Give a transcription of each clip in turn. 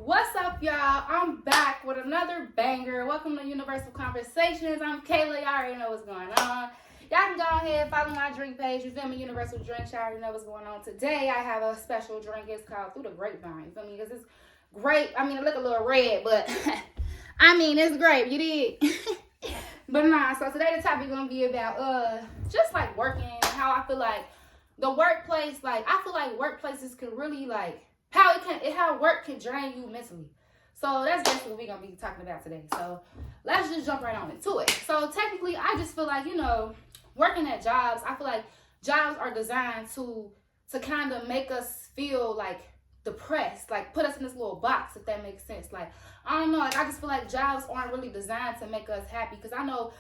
What's up, y'all? I'm back with another banger. Welcome to Universal Conversations. I'm Kayla. Y'all already know what's going on. Y'all can go ahead and follow my drink page. You feel me? Universal Drinks. Y'all already know what's going on. Today, I have a special drink. It's called Through the Grapevine. You feel me? Because it's great. I mean, it look a little red, but I mean, it's great. You did. But nah, so today the topic gonna be about just like working, how I feel like the workplace, like I feel like workplaces can really like how work can drain you mentally. So that's basically what we're gonna be talking about today. So let's just jump right on into it. So technically, I just feel like, working at jobs, I feel like jobs are designed to kind of make us feel like depressed, like put us in this little box, if that makes sense. Like, I don't know, like I just feel like jobs aren't really designed to make us happy, because I know,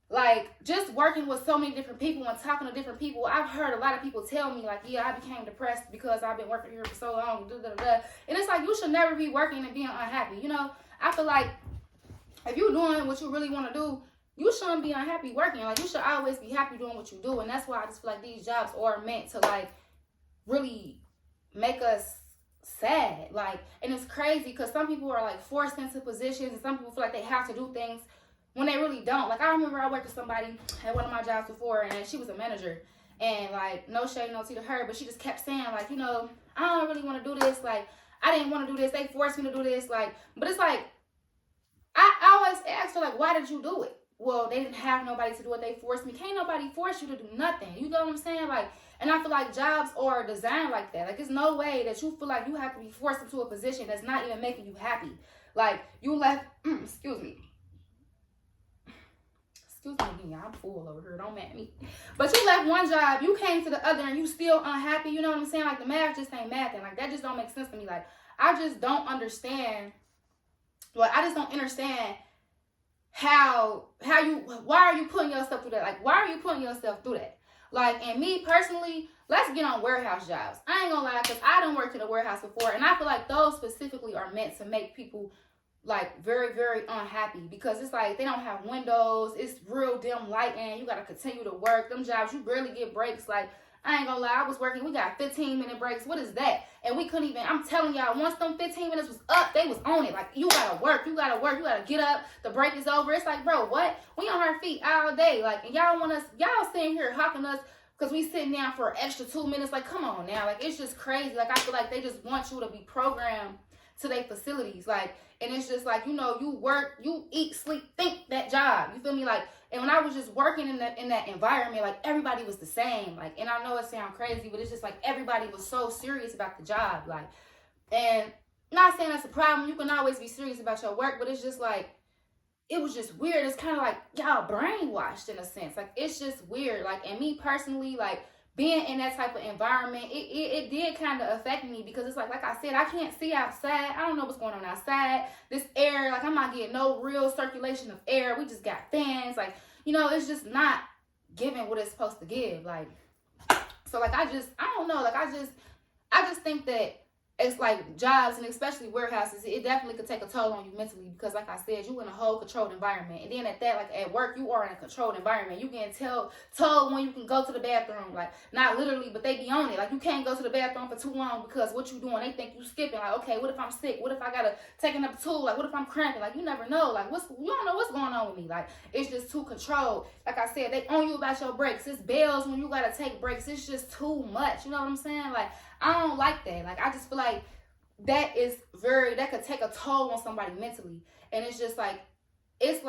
like, just working with so many different people and talking to different people, I've heard a lot of people tell me, like, yeah, I became depressed because I've been working here for so long, and it's like, you should never be working and being unhappy. I feel like if you're doing what you really want to do, you shouldn't be unhappy working. Like, you should always be happy doing what you do. And that's why I just feel like these jobs are meant to, like, really make us sad. Like, and it's crazy because some people are like forced into positions, and some people feel like they have to do things when they really don't. Like, I remember I worked with somebody at one of my jobs before, and she was a manager, and like, no shade, no tea to her, but she just kept saying, like, I don't really want to do this. Like, I didn't want to do this. They forced me to do this. Like, but it's like, I always ask her, like, why did you do it? Well, they didn't have nobody to do it. They forced me. Can't nobody force you to do nothing. You know what I'm saying? Like, and I feel like jobs are designed like that. Like, there's no way that you feel like you have to be forced into a position that's not even making you happy. Like, you left, excuse me, I'm full over here. Don't mad at me. But you left one job, you came to the other, and you still unhappy. You know what I'm saying? Like, the math just ain't mathing. Like, that just don't make sense to me. Like, I just don't understand. Well, I just don't understand why are you putting yourself through that? Like, why are you putting yourself through that? Like, and me personally, let's get on warehouse jobs. I ain't gonna lie, because I done worked in a warehouse before, and I feel like those specifically are meant to make people like very, very unhappy, because it's like they don't have windows, it's real dim lighting, you gotta continue to work. Them jobs, you barely get breaks. Like, I ain't gonna lie, I was working, we got 15-minute breaks. What is that? And we couldn't even, I'm telling y'all, once them 15 minutes was up, they was on it. Like, you gotta work, you gotta get up, the break is over. It's like, bro, what? We on our feet all day. Like, and y'all sitting here hawking us because we sitting down for an extra 2 minutes. Like, come on now. Like, it's just crazy. Like, I feel like they just want you to be programmed to their facilities. Like, and it's just like, you work, you eat, sleep, think that job. You feel me? Like, and when I was just working in that environment, like, everybody was the same. Like, and I know it sounds crazy, but it's just like everybody was so serious about the job. Like, and not saying that's a problem. You can always be serious about your work, but it's just like, it was just weird. It's kind of like y'all brainwashed in a sense. Like, it's just weird. Like, and me personally, like, being in that type of environment, it did kind of affect me, because it's like I said, I can't see outside. I don't know what's going on outside. This air, like, I'm not getting no real circulation of air. We just got fans. Like, it's just not giving what it's supposed to give. Like, so, like, I don't know. Like, I just think that it's like jobs, and especially warehouses, it definitely could take a toll on you mentally, because like I said, you in a whole controlled environment. And then at that, like at work, you are in a controlled environment. You getting told when you can go to the bathroom. Like, not literally, but they be on it. Like, you can't go to the bathroom for too long, because what you doing, they think you skipping. Like, okay, what if I'm sick? What if I gotta take another tool? Like, what if I'm cramping? Like, you never know. Like, you don't know what's going on with me. Like, it's just too controlled. Like I said, they own you about your breaks. It's bells when you gotta take breaks. It's just too much. You know what I'm saying? Like, I don't like that. Like, I just feel like that could take a toll on somebody mentally. And it's just like, it's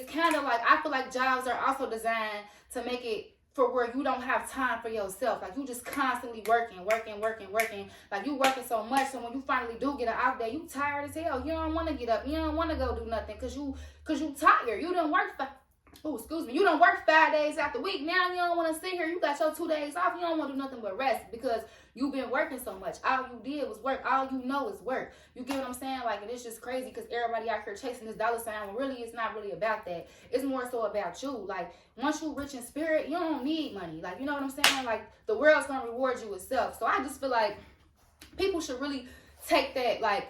kind of like, I feel like jobs are also designed to make it for where you don't have time for yourself. Like, you just constantly working. Like, you working so much, so when you finally do get an off day, you tired as hell. You don't want to get up. You don't want to go do nothing, because you tired. You done work you done work 5 days out the week. Now you don't want to sit here. You got your 2 days off. You don't want to do nothing but rest, because you've been working so much. All you did was work. All you know is work. You get what I'm saying? Like, and it's just crazy, because everybody out here chasing this dollar sign, when really it's not really about that. It's more so about you. Like, once you rich in spirit, you don't need money. Like, you know what I'm saying? Like, the world's going to reward you itself. So I just feel like people should really take that, like,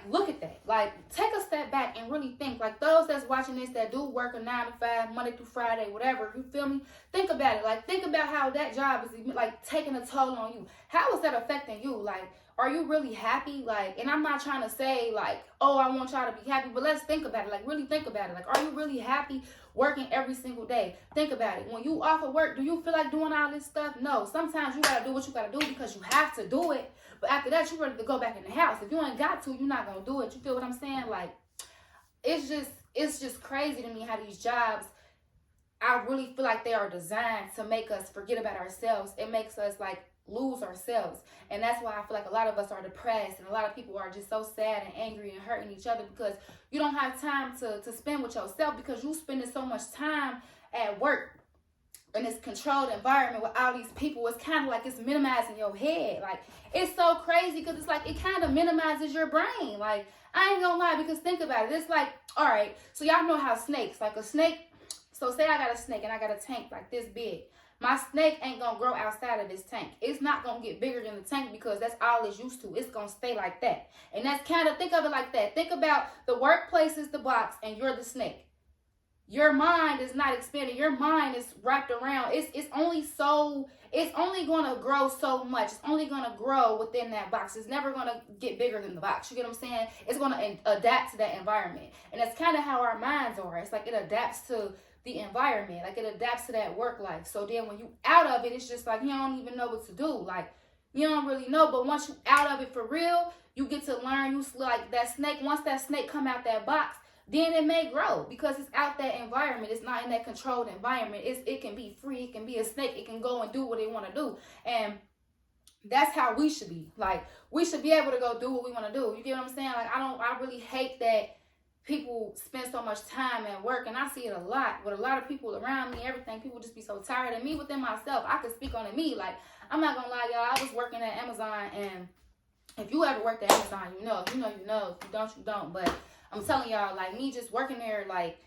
look at that. Like, take a step back and really think. Like, those that's watching this that do work a 9 to 5, Monday through Friday, whatever, you feel me? Think about it. Like, think about how that job is, like, taking a toll on you. How is that affecting you? Like, are you really happy? Like, and I'm not trying to say like, oh, I want y'all to be happy, but let's think about it. Like, really think about it. Like, are you really happy working every single day? Think about it. When you off of work, do you feel like doing all this stuff? No. Sometimes you gotta do what you gotta do because you have to do it. But after that, you're ready to go back in the house. If you ain't got to, you're not gonna do it. You feel what I'm saying? Like, it's just crazy to me how these jobs, I really feel like they are designed to make us forget about ourselves. It makes us like lose ourselves. And that's why I feel like a lot of us are depressed and a lot of people are just so sad and angry and hurting each other because you don't have time to spend with yourself because you spending so much time at work in this controlled environment with all these people. It's kind of like it's minimizing your head. Like, it's so crazy because it's like it kind of minimizes your brain. Like, I ain't gonna lie, because think about it. It's like, all right, so y'all know how snakes, like a snake, so say I got a snake and I got a tank like this big. My snake ain't gonna grow outside of this tank. It's not gonna get bigger than the tank because that's all it's used to. It's gonna stay like that. And that's kind of, think of it like that. Think about the workplace is the box and you're the snake. Your mind is not expanding. Your mind is wrapped around. It's only gonna grow so much. It's only gonna grow within that box. It's never gonna get bigger than the box. You get what I'm saying? It's gonna adapt to that environment. And that's kind of how our minds are. It's like it adapts to the environment, like it adapts to that work life. So then when you out of it, it's just like you don't even know what to do. Like, you don't really know. But once you out of it for real, you get to learn. You like that snake. Once that snake come out that box, then it may grow because it's out that environment. It's not in that controlled environment. It can be free. It can be a snake. It can go and do what it want to do. And that's how we should be. Like, we should be able to go do what we want to do. You get what I'm saying? Like, I really hate that people spend so much time at work, and I see it a lot with a lot of people around me, everything. People just be so tired. And me within myself, I can speak on it. Me, like, I'm not gonna lie, y'all, I was working at Amazon, and if you ever worked at Amazon, you know. If you don't, you don't. But I'm telling y'all, like, me just working there, like,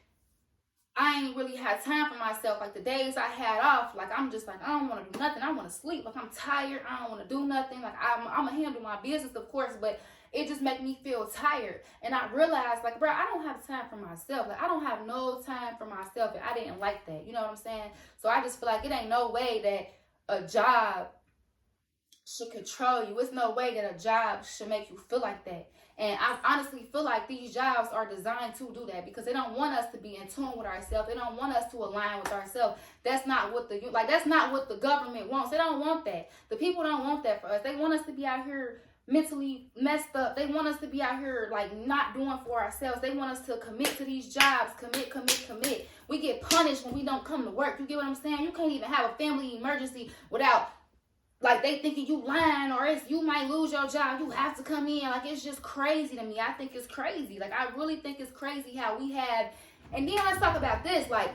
I ain't really had time for myself. Like, the days I had off, like, I'm just like, I don't want to do nothing. I want to sleep. Like, I'm tired. I don't want to do nothing. Like, I'm going to handle my business, of course, but it just make me feel tired. And I realized, like, bro, I don't have time for myself. Like, I don't have no time for myself. And I didn't like that. You know what I'm saying? So I just feel like it ain't no way that a job should control you. It's no way that a job should make you feel like that. And I honestly feel like these jobs are designed to do that because they don't want us to be in tune with ourselves. They don't want us to align with ourselves. That's not what that's not what the government wants. They don't want that. The people don't want that for us. They want us to be out here mentally messed up. They want us to be out here like not doing for ourselves. They want us to commit to these jobs. Commit. We get punished when we don't come to work. You get what I'm saying? You can't even have a family emergency without, like, they thinking you lying, or you might lose your job. You have to come in. Like, it's just crazy to me. I think it's crazy. Like, I really think it's crazy how we have. And then let's talk about this. Like,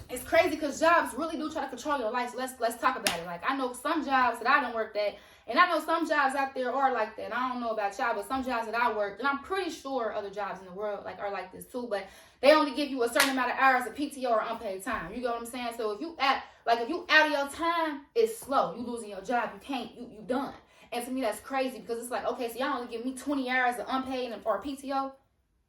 it's crazy because jobs really do try to control your life. So let's talk about it. Like, I know some jobs that I done worked at, and I know some jobs out there are like that. I don't know about y'all, but some jobs that I worked, and I'm pretty sure other jobs in the world like are like this too, but they only give you a certain amount of hours of PTO or unpaid time. You get what I'm saying? So if you out of your time, it's slow. You losing your job. You can't. You done. And to me, that's crazy because it's like, okay, so y'all only give me 20 hours of unpaid or PTO.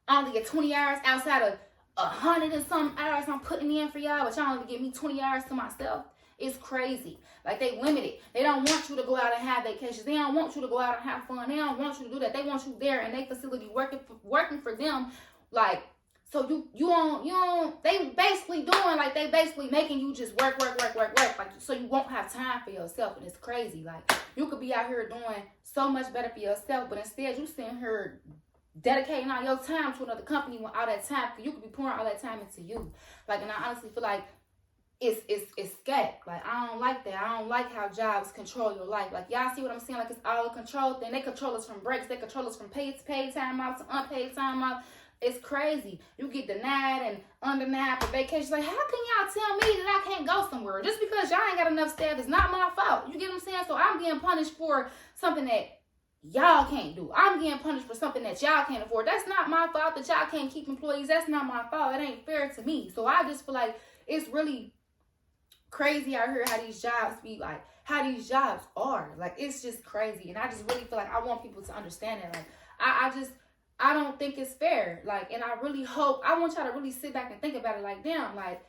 I only get 20 hours outside of 100 and some hours I'm putting in for y'all, but y'all only give me 20 hours to myself. It's crazy. Like, they limit it. They don't want you to go out and have vacations. They don't want you to go out and have fun. They don't want you to do that. They want you there in their facility working for them. Like, so you don't, they basically doing, like, they basically making you just work. Like, so you won't have time for yourself. And it's crazy. Like, you could be out here doing so much better for yourself, but instead you sitting here dedicating all your time to another company with all that time, because you could be pouring all that time into you. Like, and I honestly feel like it's scat. Like, I don't like that. I don't like how jobs control your life. Like, y'all see what I'm saying? Like, it's all a control thing. They control us from breaks. They control us from paid time off to unpaid time off. It's crazy. You get denied and undenied for vacations. Like, how can y'all tell me that I can't go somewhere? Just because y'all ain't got enough staff is not my fault. You get what I'm saying? So I'm getting punished for something that y'all can't do. I'm getting punished for something that y'all can't afford. That's not my fault that y'all can't keep employees. That's not my fault. It ain't fair to me. So I just feel like it's really crazy out here how these jobs be, like, how these jobs are. Like, it's just crazy. And I just really feel like I want people to understand that. Like, I don't think it's fair. Like, and I really hope, I want y'all to really sit back and think about it. Like, damn, like,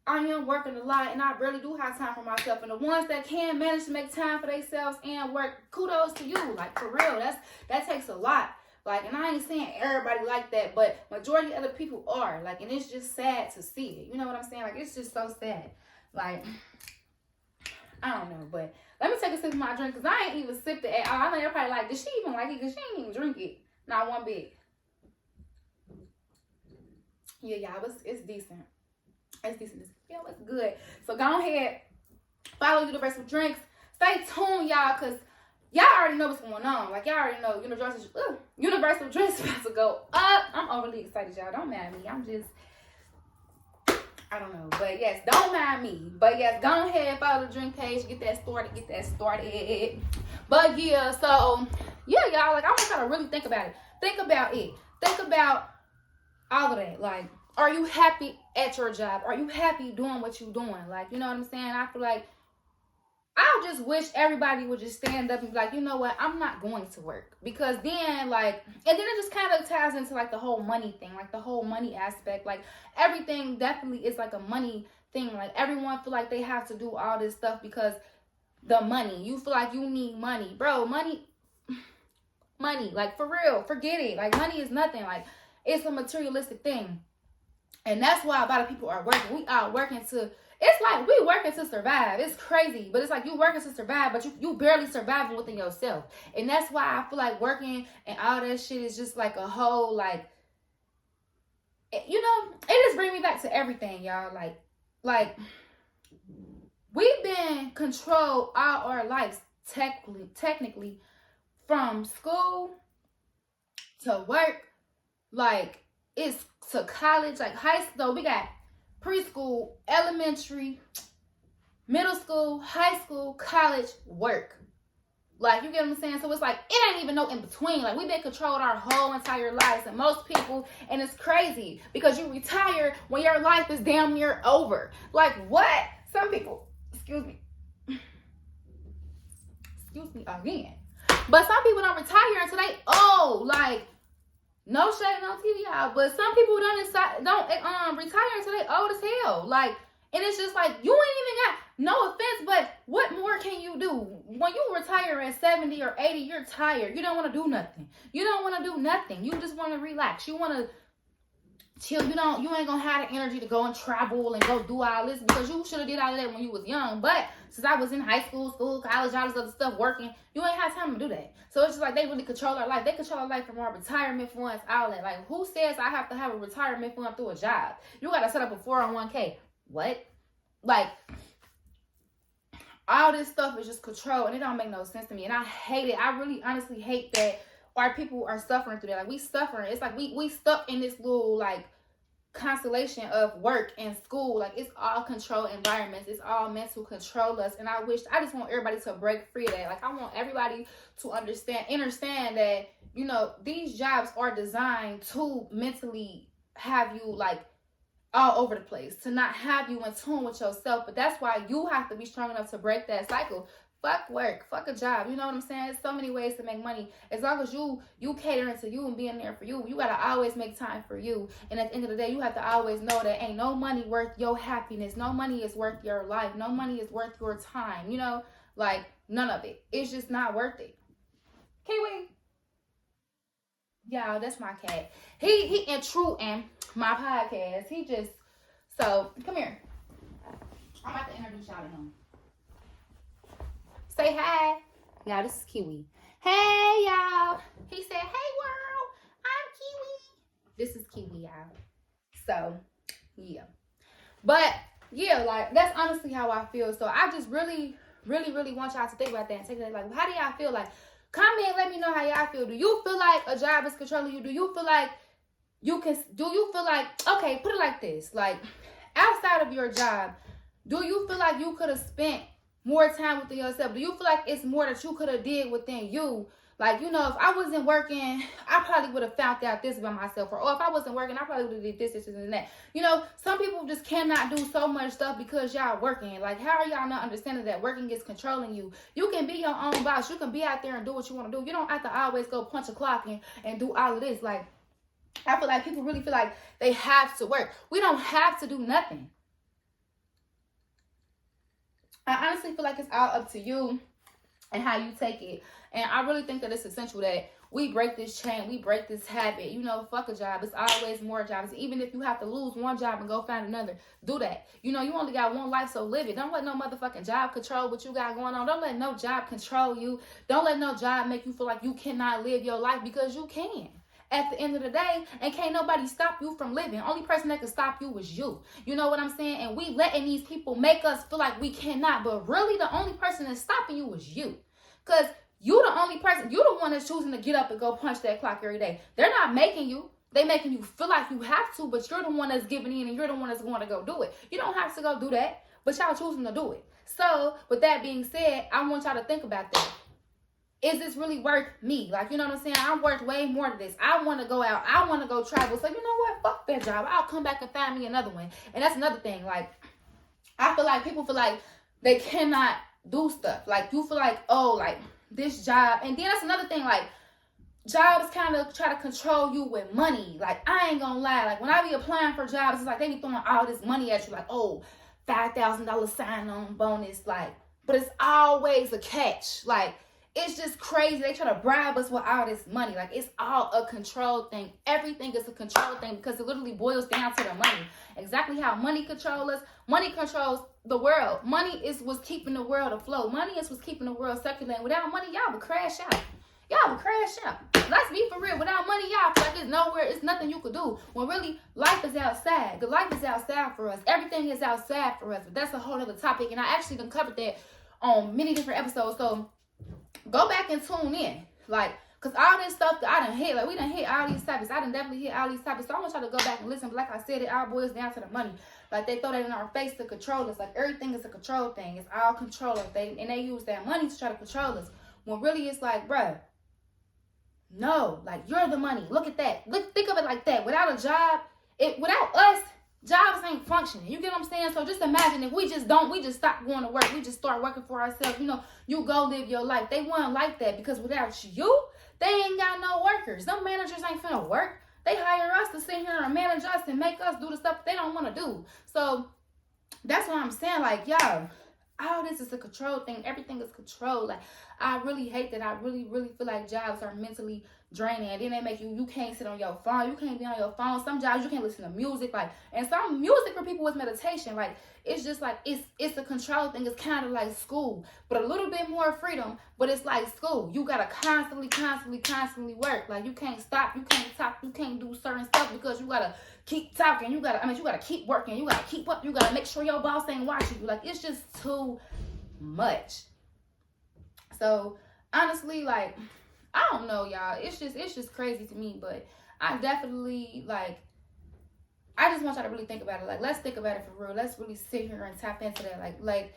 I am working a lot and I really do have time for myself. And the ones that can manage to make time for themselves and work, kudos to you. Like, for real, that takes a lot. Like, and I ain't saying everybody like that, but majority of other people are. Like, and it's just sad to see it. You know what I'm saying? Like, it's just so sad. Like, I don't know, but let me take a sip of my drink because I ain't even sipped it at all. I know you're probably like, did she even like it? Because she ain't even drink it. Not one bit. Yeah, y'all, it's decent. It's decent. Yeah, it's good. So go ahead, follow Universal Drinks. Stay tuned, y'all, because y'all already know what's going on. Like, y'all already know Universal Drinks about to go up. I'm overly excited, y'all. Don't mind me. I'm just, I don't know. But yes, don't mind me. But yes, go ahead, follow the drink page. Get that started. But yeah, so, yeah, y'all, like, I want y'all to really think about it. Think about it. Think about all of that. Like, are you happy at your job? Are you happy doing what you're doing? Like, you know what I'm saying? I feel like I just wish everybody would just stand up and be like, you know what? I'm not going to work. Because then, like, and then it just kind of ties into, like, the whole money thing. Like, the whole money aspect. Like, everything definitely is, like, a money thing. Like, everyone feel like they have to do all this stuff because the money. You feel like you need money. Bro, money. Like, for real. Forget it. Like, money is nothing. Like, it's a materialistic thing. And that's why a lot of people are working. We are working to, it's like we working to survive. It's crazy. But it's like you working to survive, but you barely surviving within yourself. And that's why I feel like working and all that shit is just like a whole, like, you know, it just brings me back to everything, y'all. Like we've been controlled all our lives, technically, from school to work, like, it's to college, like high school. We got preschool, elementary, middle school, high school, college, work. Like, you get what I'm saying? So it's like, it ain't even no in between. Like, we've been controlled our whole entire lives, and most people, and it's crazy because you retire when your life is damn near over. Like, what? Some people, excuse me again. But some people don't retire until they old. Like, no shade on TV, y'all, but some people don't retire until they old as hell. Like, and it's just like, you ain't even got, no offense, but what more can you do? When you retire at 70 or 80, you're tired. You don't want to do nothing. You don't want to do nothing. You just want to relax. You want to chill. You ain't gonna have the energy to go and travel and go do all this because you should have did all of that when you was young. But since I was in high school, college, all this other stuff, working, you ain't have time to do that. So it's just like they really control our life. They control our life from our retirement funds, all that. Like, who says I have to have a retirement fund through a job? You gotta set up a 401k. What? Like, all this stuff is just control, and it don't make no sense to me. And I hate it. I really honestly hate that our people are suffering through that. Like, we suffering. It's like we stuck in this little, like, constellation of work and school. Like, it's all control environments. It's all meant to control us. And I just want everybody to break free of that. Like, I want everybody to understand that, you know, these jobs are designed to mentally have you, like, all over the place, to not have you in tune with yourself. But that's why you have to be strong enough to break that cycle. Fuck work, fuck a job. You know what I'm saying? There's so many ways to make money. As long as you catering to you and being there for you, you gotta always make time for you. And at the end of the day, you have to always know that ain't no money worth your happiness. No money is worth your life. No money is worth your time. You know, like, none of it. It's just not worth it. Kiwi. Y'all, that's my cat. He intruding my podcast. He just, so come here. I'm about to introduce y'all to him. Say hi. Y'all, this is Kiwi. Hey, y'all. He said, hey, world. I'm Kiwi. This is Kiwi, y'all. So, yeah. But, yeah, like, that's honestly how I feel. So, I just really want y'all to think about that and take that. Like, how do y'all feel? Like, comment, let me know how y'all feel. Do you feel like a job is controlling you? Do you feel like okay, put it like this. Like, outside of your job, do you feel like you could have spent more time within yourself? Do you feel like it's more that you could have did within you? Like, you know, if I wasn't working, I probably would have found out this about myself. Or if I wasn't working, I probably would have did this, and that. You know, some people just cannot do so much stuff because y'all working. Like, how are y'all not understanding that working is controlling you? You can be your own boss. You can be out there and do what you want to do. You don't have to always go punch a clock and do all of this. Like, I feel like people really feel like they have to work. We don't have to do nothing. I honestly feel like it's all up to you and how you take it. And I really think that it's essential that we break this chain, we break this habit. You know, fuck a job. It's always more jobs. Even if you have to lose one job and go find another, do that. You know, you only got one life, so live it. Don't let no motherfucking job control what you got going on. Don't let no job control you. Don't let no job make you feel like you cannot live your life, because you can. At the end of the day, and can't nobody stop you from living. Only person that can stop you is you. You know what I'm saying? And we letting these people make us feel like we cannot, but really the only person that's stopping you is you. Because you the only person, you the one that's choosing to get up and go punch that clock every day. They're not making you. They making you feel like you have to, but you're the one that's giving in and you're the one that's going to go do it. You don't have to go do that, but y'all choosing to do it. So with that being said, I want y'all to think about that. Is this really worth me? Like, you know what I'm saying? I'm worth way more than this. I want to go out. I want to go travel. So you know what? Fuck that job. I'll come back and find me another one. And that's another thing. Like, I feel like people feel like they cannot do stuff. Like, you feel like, oh, like this job. And then that's another thing. Like, jobs kind of try to control you with money. Like, I ain't gonna lie. Like, when I be applying for jobs, it's like they be throwing all this money at you. Like, oh, $5,000 sign-on bonus. Like, but it's always a catch. Like, it's just crazy. They try to bribe us with all this money. Like, it's all a control thing. Everything is a control thing because it literally boils down to the money. Exactly how money controls us. Money controls the world. Money is what's keeping the world afloat. Money is what's keeping the world circulating. Without money, y'all would crash out. Y'all would crash out. Let's be for real. Without money, y'all feel like there's nowhere, it's nothing you could do. When really, life is outside. The life is outside for us. Everything is outside for us. But that's a whole other topic. And I actually done covered that on many different episodes. So go back and tune in. Like, because all this stuff that I done hit, like we done hit all these topics. I done definitely hit all these topics. So I want y'all to go back and listen. But like I said, it all boils down to the money. Like, they throw that in our face to control us. Like, everything is a control thing. It's all control. And they use that money to try to control us. When really it's like, bruh, no, like, you're the money. Look at that. Think of it like that. Without a job, without us, jobs ain't functioning. You get what I'm saying? So just imagine if we just stop going to work. We just start working for ourselves. You know, you go live your life. They weren't like that, because without you, they ain't got no workers. Them managers ain't finna work. They hire us to sit here and manage us and make us do the stuff they don't want to do. So that's what I'm saying. Like, y'all, all this is a control thing. Everything is control. Like, I really hate that. I really, really feel like jobs are mentally draining. And then they make you can't sit on your phone. You can't be on your phone. Some jobs you can't listen to music. Like, and some music for people with meditation. Like, it's just like, it's a control thing. It's kind of like school, but a little bit more freedom. But it's like school. You gotta constantly work. Like, you can't stop. You can't talk. You can't do certain stuff because you gotta keep talking. You gotta keep working. You gotta keep up. You gotta make sure your boss ain't watching you. Like, it's just too much. So honestly, like, I don't know, y'all. It's just crazy to me. But I definitely, like, I just want y'all to really think about it. Like, let's think about it for real. Let's really sit here and tap into that. Like,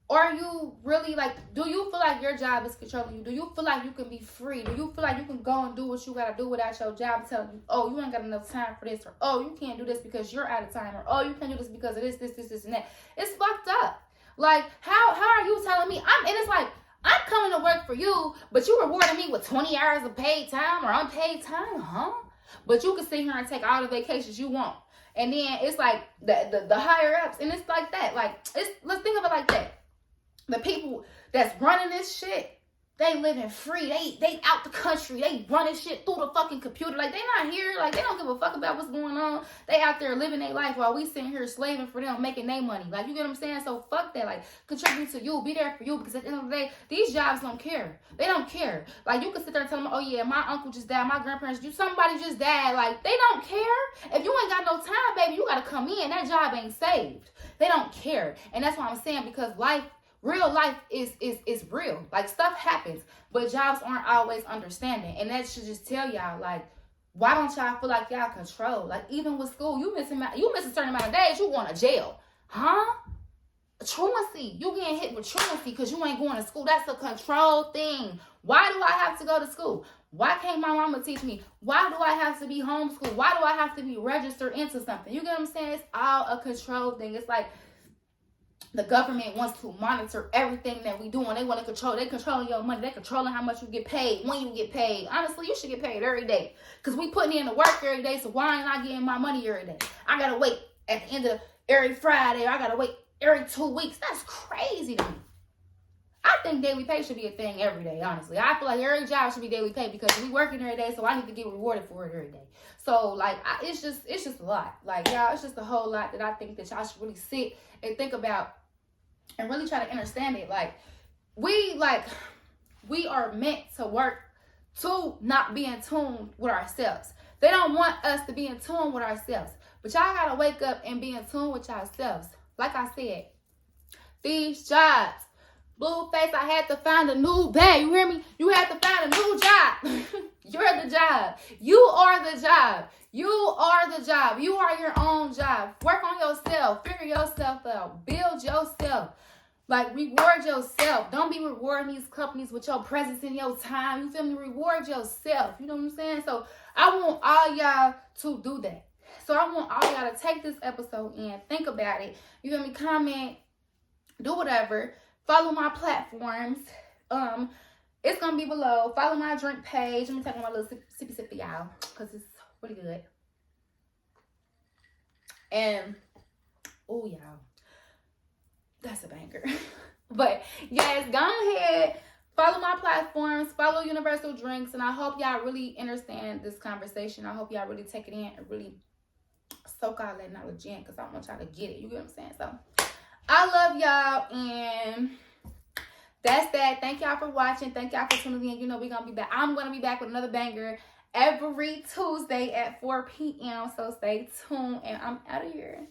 are you really, like, do you feel like your job is controlling you? Do you feel like you can be free? Do you feel like you can go and do what you gotta do without your job telling you, oh, you ain't got enough time for this, or oh, you can't do this because you're out of time, or oh, you can't do this because of this, and that? It's fucked up. Like, how are you telling me? And it's like, I'm coming to work for you, but you rewarding me with 20 hours of paid time or unpaid time, huh? But you can sit here and take all the vacations you want. And then it's like the higher ups, and it's like that. Like, let's think of it like that. The people that's running this shit, they living free. They out the country. They running shit through the fucking computer. Like, they not here. Like, they don't give a fuck about what's going on. They out there living their life while we sitting here slaving for them, making their money. Like, you get what I'm saying? So fuck that. Like, contribute to you. Be there for you. Because at the end of the day, these jobs don't care. They don't care. Like, you can sit there and tell them, oh yeah, my uncle just died. My grandparents, somebody just died. Like, they don't care. If you ain't got no time, baby, you got to come in. That job ain't saved. They don't care. And that's what I'm saying, because real life is real. Like, stuff happens, but jobs aren't always understanding. And that should just tell y'all, like, why don't y'all feel like y'all control? Like, even with school, you miss a certain amount of days, you going to jail. Huh? Truancy. You getting hit with truancy because you ain't going to school. That's a control thing. Why do I have to go to school? Why can't my mama teach me? Why do I have to be homeschooled? Why do I have to be registered into something? You get what I'm saying? It's all a control thing. It's like, the government wants to monitor everything that we do, and they want to control. They controlling your money. They controlling how much you get paid, when you get paid. Honestly, you should get paid every day, because we putting in the work every day. So why ain't I getting my money every day? I gotta wait at the end of every Friday. Or I gotta wait every 2 weeks. That's crazy to me. I think daily pay should be a thing every day, honestly. I feel like every job should be daily pay because we working every day, so I need to get rewarded for it every day. So, like, it's just a lot. Like, y'all, it's just a whole lot that I think that y'all should really sit and think about and really try to understand it. Like, we are meant to work to not be in tune with ourselves. They don't want us to be in tune with ourselves. But y'all gotta wake up and be in tune with yourselves. Like I said, these jobs, Blueface, I had to find a new bag. You hear me? You had to find a new job. You're the job. You are the job. You are the job. You are your own job. Work on yourself. Figure yourself out. Build yourself. Like, reward yourself. Don't be rewarding these companies with your presence and your time. You feel me? Reward yourself. You know what I'm saying? So I want all y'all to do that. So I want all y'all to take this episode in. Think about it. You feel me? Comment. Do whatever. Follow my platforms. It's going to be below. Follow my drink page. Let me take my little sippy sip for y'all because it's really good. And, oh, y'all. That's a banger. But, yes, go ahead. Follow my platforms. Follow Universal Drinks. And I hope y'all really understand this conversation. I hope y'all really take it in and really soak all that knowledge in because I want y'all to get it. You get what I'm saying? So, I love y'all. And that's that. Thank y'all for watching. Thank y'all for tuning in. You know we're going to be back. I'm going to be back with another banger every Tuesday at 4 p.m. So, stay tuned. And I'm out of here.